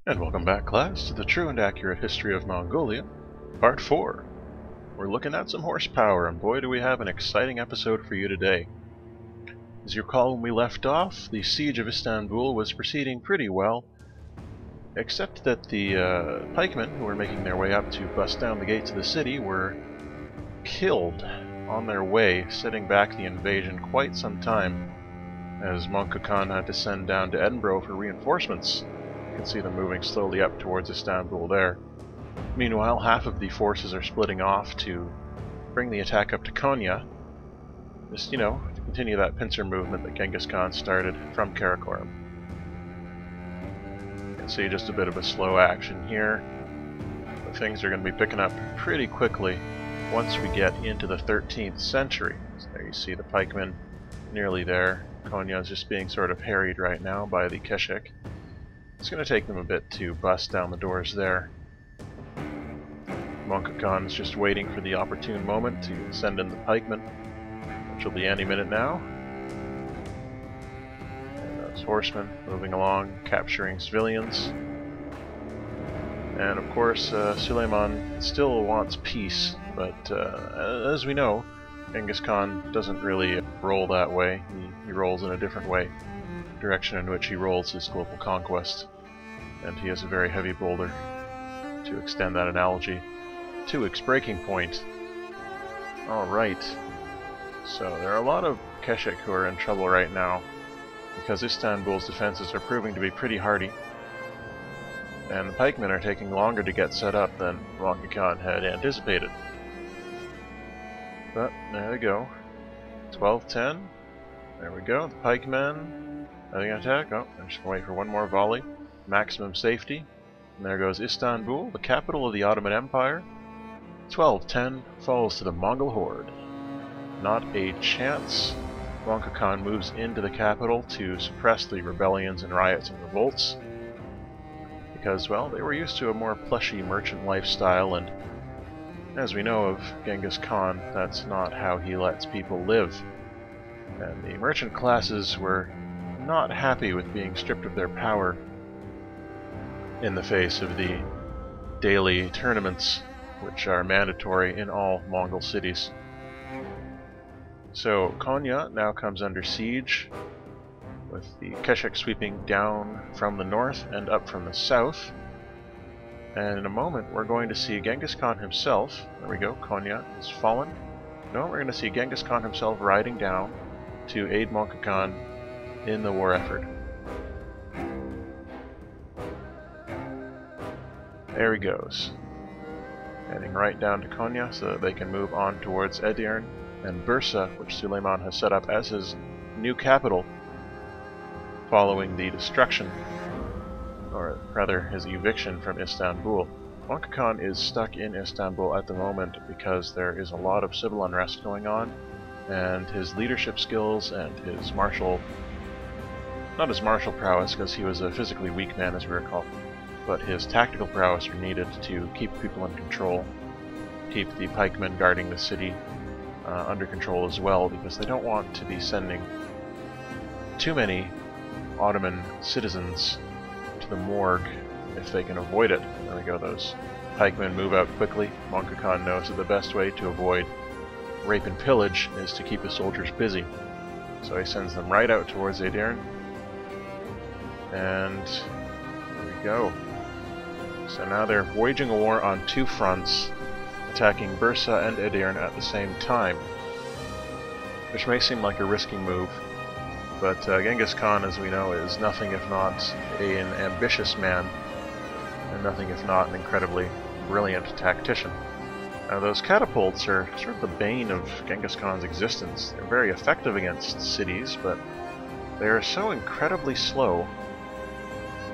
And welcome back, class, to the True and Accurate History of Mongolia, Part 4. We're looking at some horsepower, and boy do we have an exciting episode for you today. As you recall, when we left off, the siege of Istanbul was proceeding pretty well, except that the pikemen who were making their way up to bust down the gates of the city were killed on their way, setting back the invasion quite some time, as Mongke Khan had to send down to Edinburgh for reinforcements. You can see them moving slowly up towards Istanbul there. Meanwhile, half of the forces are splitting off to bring the attack up to Konya, just, to continue that pincer movement that Genghis Khan started from Karakorum. You can see just a bit of a slow action here, but things are going to be picking up pretty quickly once we get into the 13th century. So there you see the pikemen nearly there. Konya is just being sort of harried right now by the Keshik. It's going to take them a bit to bust down the doors there. Mongke Khan is just waiting for the opportune moment to send in the pikemen, which will be any minute now. And those horsemen moving along, capturing civilians. And of course, Suleiman still wants peace, but as we know, Genghis Khan doesn't really roll that way. He rolls in a different way, direction in which he rolls his global conquest. And he has a very heavy boulder, to extend that analogy to its breaking point. Alright, so there are a lot of Keshik who are in trouble right now, because Istanbul's defenses are proving to be pretty hardy, and the pikemen are taking longer to get set up than Mongke Khan had anticipated. But there they go. 12-10. There we go. The pikemen having an attack. Oh, I'm just going to wait for one more volley. Maximum safety. And there goes Istanbul, the capital of the Ottoman Empire. 12-10 falls to the Mongol horde. Not a chance. Mongke Khan moves into the capital to suppress the rebellions and riots and revolts, because, well, they were used to a more plushy merchant lifestyle, and as we know of Genghis Khan, that's not how he lets people live. And the merchant classes were not happy with being stripped of their power in the face of the daily tournaments, which are mandatory in all Mongol cities. So Konya now comes under siege, with the Keshik sweeping down from the north and up from the south. And in a moment we're going to see Genghis Khan himself. There we go, Konya has fallen. No, we're going to see Genghis Khan himself riding down to aid Mongke Khan in the war effort. There he goes. Heading right down to Konya so that they can move on towards Edirne and Bursa, which Suleiman has set up as his new capital following the destruction, or rather his eviction from Istanbul. Mongke Khan is stuck in Istanbul at the moment because there is a lot of civil unrest going on, and his leadership skills and his martial prowess, because he was a physically weak man as we recall, but his tactical prowess are needed to keep people in control, keep the pikemen guarding the city under control as well, because they don't want to be sending too many Ottoman citizens to the morgue if they can avoid it. There we go, those pikemen move out quickly. Mongke Khan knows that the best way to avoid rape and pillage is to keep his soldiers busy. So he sends them right out towards Edirne. And there we go. So now they're waging a war on two fronts, attacking Bursa and Edirne at the same time, which may seem like a risky move, but Genghis Khan, as we know, is nothing if not an ambitious man, and nothing if not an incredibly brilliant tactician. Now those catapults are sort of the bane of Genghis Khan's existence. They're very effective against cities, but they are so incredibly slow.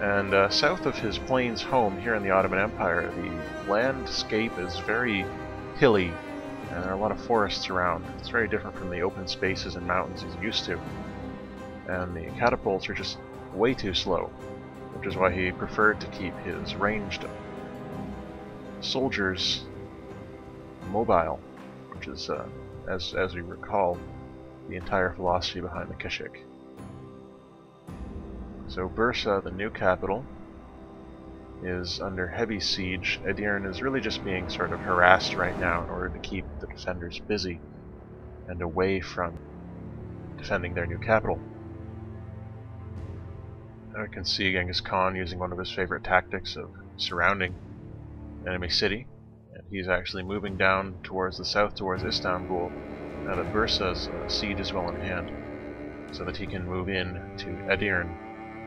And south of his plains home here in the Ottoman Empire, the landscape is very hilly, and there are a lot of forests around. It's very different from the open spaces and mountains he's used to. And the catapults are just way too slow, which is why he preferred to keep his ranged soldiers mobile, which is, as we recall, the entire philosophy behind the Keshik. So Bursa, the new capital, is under heavy siege. Edirne is really just being sort of harassed right now in order to keep the defenders busy and away from defending their new capital. Now we can see Genghis Khan using one of his favorite tactics of surrounding enemy city, and he's actually moving down towards the south, towards Istanbul, now that Bursa's siege is well in hand, so that he can move in to Edirne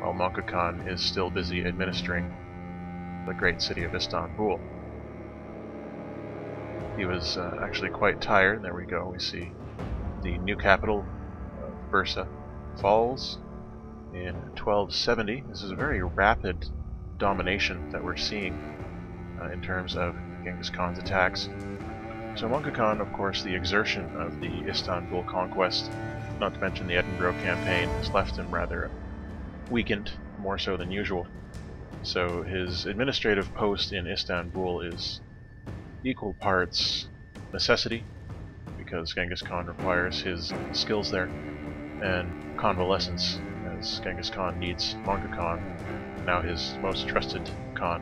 while Mongke Khan is still busy administering the great city of Istanbul. He was actually quite tired. There we go, we see the new capital of Bursa falls in 1270. This is a very rapid domination that we're seeing in terms of Genghis Khan's attacks. So Mongke Khan, of course, the exertion of the Istanbul conquest, not to mention the Edinburgh campaign, has left him rather weakened, more so than usual. So his administrative post in Istanbul is equal parts necessity, because Genghis Khan requires his skills there, and convalescence, as Genghis Khan needs Mongke Khan, now his most trusted Khan,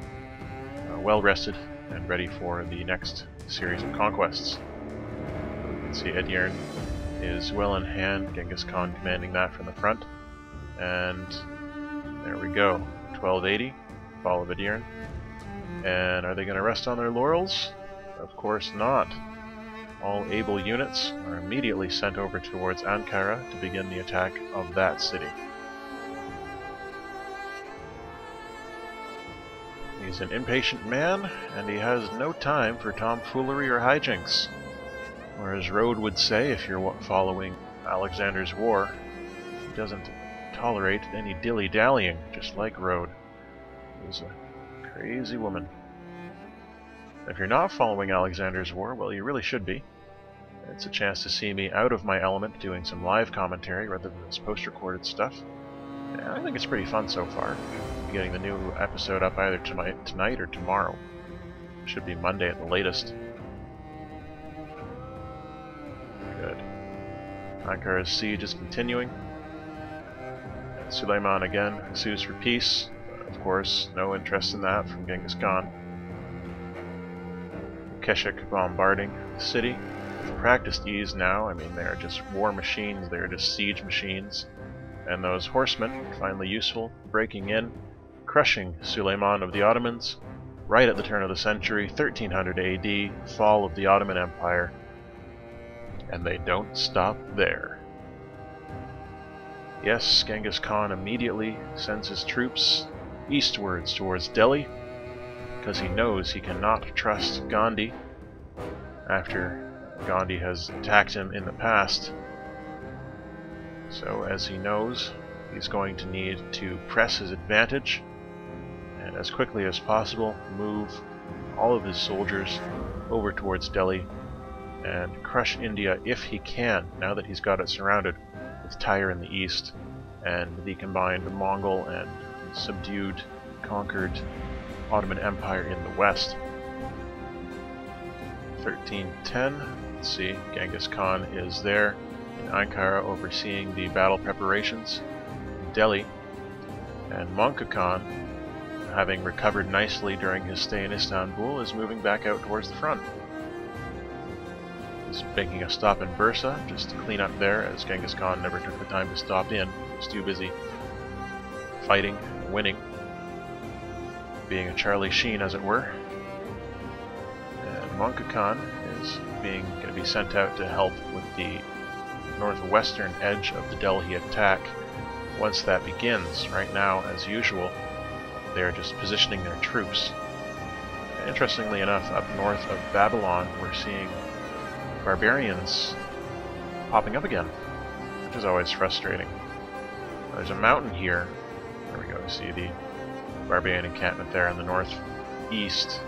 well rested and ready for the next series of conquests. We can see Edirne is well in hand, Genghis Khan commanding that from the front, and there we go, 1280, fall of Edirne. And are they going to rest on their laurels? Of course not. All able units are immediately sent over towards Ankara to begin the attack of that city. He's an impatient man, and he has no time for tomfoolery or hijinks. Or as Rode would say, if you're following Alexander's war, he doesn't tolerate any dilly-dallying, just like Rode. He was a crazy woman. If you're not following Alexander's war, well, you really should be. It's a chance to see me out of my element doing some live commentary rather than this post-recorded stuff. And I think it's pretty fun so far. Getting the new episode up either tonight or tomorrow. Should be Monday at the latest. Good. Ankara's siege is continuing. Suleiman again sues for peace. Of course, no interest in that from Genghis Khan. Keshik bombarding the city with practiced ease now. I mean, they're just war machines, they're just siege machines. And those horsemen, finally useful, breaking in, crushing Suleiman of the Ottomans, right at the turn of the century, 1300 AD, fall of the Ottoman Empire. And they don't stop there. Yes, Genghis Khan immediately sends his troops eastwards towards Delhi, because he knows he cannot trust Gandhi after Gandhi has attacked him in the past. So as he knows, he's going to need to press his advantage and as quickly as possible move all of his soldiers over towards Delhi and crush India if he can, now that he's got it surrounded with Tyre in the east and the combined Mongol and subdued, conquered Ottoman Empire in the west. 1310, let's see, Genghis Khan is there in Ankara overseeing the battle preparations in Delhi, and Mongke Khan, having recovered nicely during his stay in Istanbul, is moving back out towards the front. He's making a stop in Bursa just to clean up there, as Genghis Khan never took the time to stop in. He was too busy fighting and winning, being a Charlie Sheen, as it were. And Mongke Khan is going to be sent out to help with the northwestern edge of the Delhi attack once that begins. Right now, as usual, they are just positioning their troops. Interestingly enough, up north of Babylon, we're seeing barbarians popping up again, which is always frustrating. There's a mountain here. There we go, you see the barbarian encampment there in the northeast.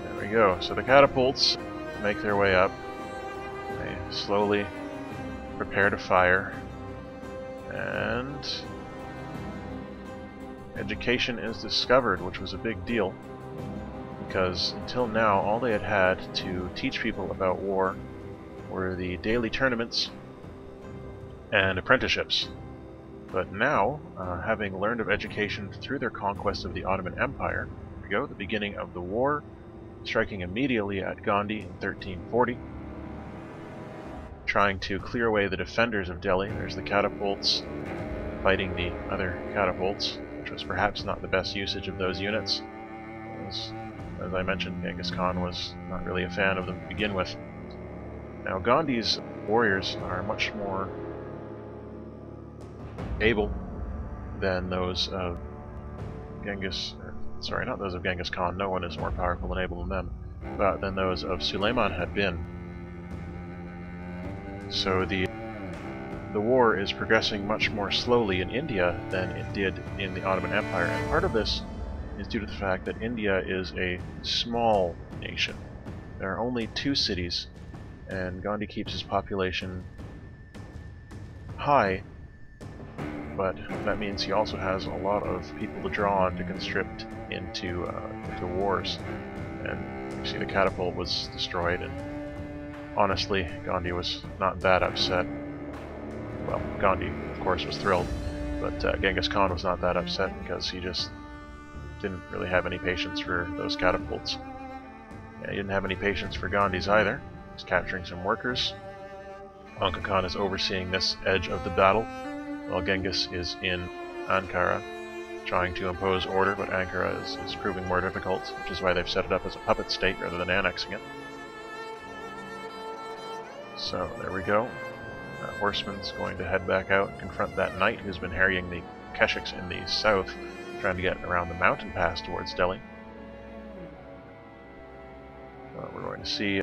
There we go. So the catapults make their way up. They slowly prepare to fire. And education is discovered, which was a big deal, because until now all they had had to teach people about war were the daily tournaments and apprenticeships. But now, having learned of education through their conquest of the Ottoman Empire, here we go, the beginning of the war, striking immediately at Gandhi in 1340, trying to clear away the defenders of Delhi. There's the catapults fighting the other catapults, which was perhaps not the best usage of those units. As I mentioned, Genghis Khan was not really a fan of them to begin with. Now, Gandhi's warriors are much more able than those of not those of Genghis Khan, no one is more powerful and able than them, but than those of Suleiman had been. So the war is progressing much more slowly in India than it did in the Ottoman Empire, and part of this is due to the fact that India is a small nation. There are only 2 cities, and Gandhi keeps his population high, but that means he also has a lot of people to draw on to conscript into wars. And you see the catapult was destroyed, and honestly, Gandhi was not that upset. Well, Gandhi, of course, was thrilled, but Genghis Khan was not that upset because he just didn't really have any patience for those catapults. Yeah, he didn't have any patience for Gandhi's either. He's capturing some workers. Mongke Khan is overseeing this edge of the battle, while Genghis is in Ankara, trying to impose order, but Ankara is proving more difficult, which is why they've set it up as a puppet state rather than annexing it. So, there we go. That horseman's going to head back out and confront that knight who's been harrying the Keshiks in the south, trying to get around the mountain pass towards Delhi. We're going to see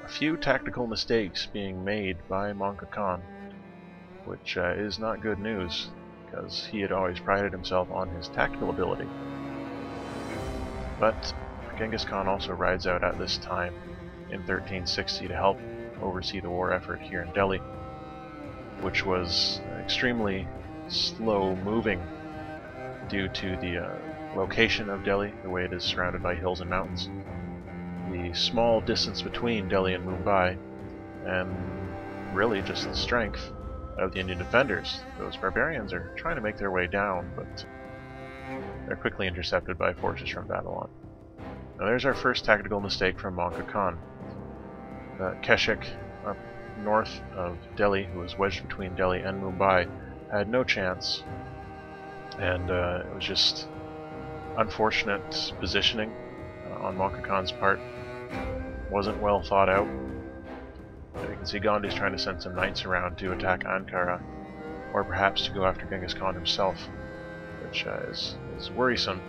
a few tactical mistakes being made by Mongke Khan, which is not good news, because he had always prided himself on his tactical ability. But Genghis Khan also rides out at this time in 1360 to help oversee the war effort here in Delhi, which was extremely slow moving due to the location of Delhi, the way it is surrounded by hills and mountains, the small distance between Delhi and Mumbai, and really just the strength of the Indian defenders. Those barbarians are trying to make their way down, but they're quickly intercepted by forces from Babylon. Now there's our first tactical mistake from Mongke Khan. The Keshik up north of Delhi, who was wedged between Delhi and Mumbai, had no chance, and it was just unfortunate positioning on Mongke Khan's part. Wasn't well thought out. You can see Gandhi's trying to send some knights around to attack Ankara, or perhaps to go after Genghis Khan himself, which is worrisome.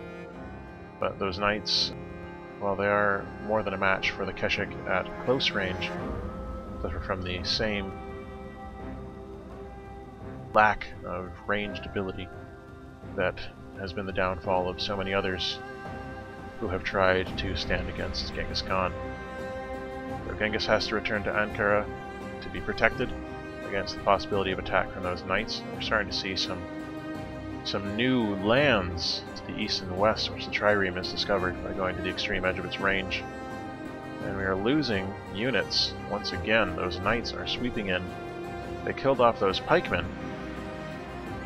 But those knights, well, they are more than a match for the Keshik at close range, suffer from the same lack of ranged ability that has been the downfall of so many others who have tried to stand against Genghis Khan. So Genghis has to return to Ankara to be protected against the possibility of attack from those knights. We're starting to see some new lands to the east and west, which the trireme has discovered by going to the extreme edge of its range. And we are losing units once again. Those knights are sweeping in. They killed off those pikemen,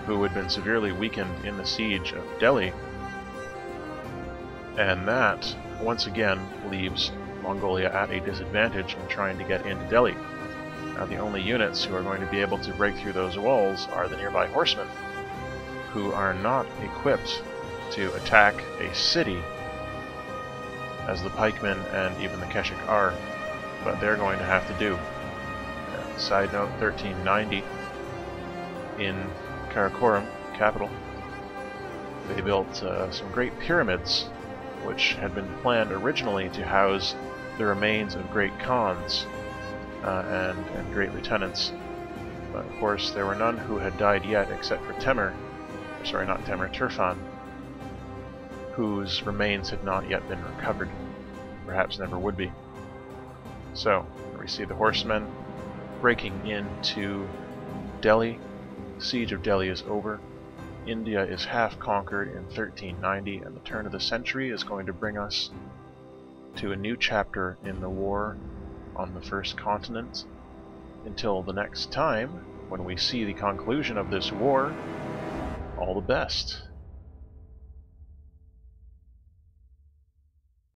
who had been severely weakened in the siege of Delhi, and that once again leaves Mongolia at a disadvantage in trying to get into Delhi. Now the only units who are going to be able to break through those walls are the nearby horsemen, who are not equipped to attack a city as the pikemen and even the Keshik are, but they're going to have to do. Side note, 1390, in Karakoram, capital, they built some great pyramids, which had been planned originally to house the remains of great Khans and great lieutenants. But of course, there were none who had died yet except for Turfan, whose remains had not yet been recovered, perhaps never would be. So, we see the horsemen breaking into Delhi. The siege of Delhi is over. India is half conquered in 1390, and the turn of the century is going to bring us to a new chapter in the war on the first continent. Until the next time, when we see the conclusion of this war, all the best.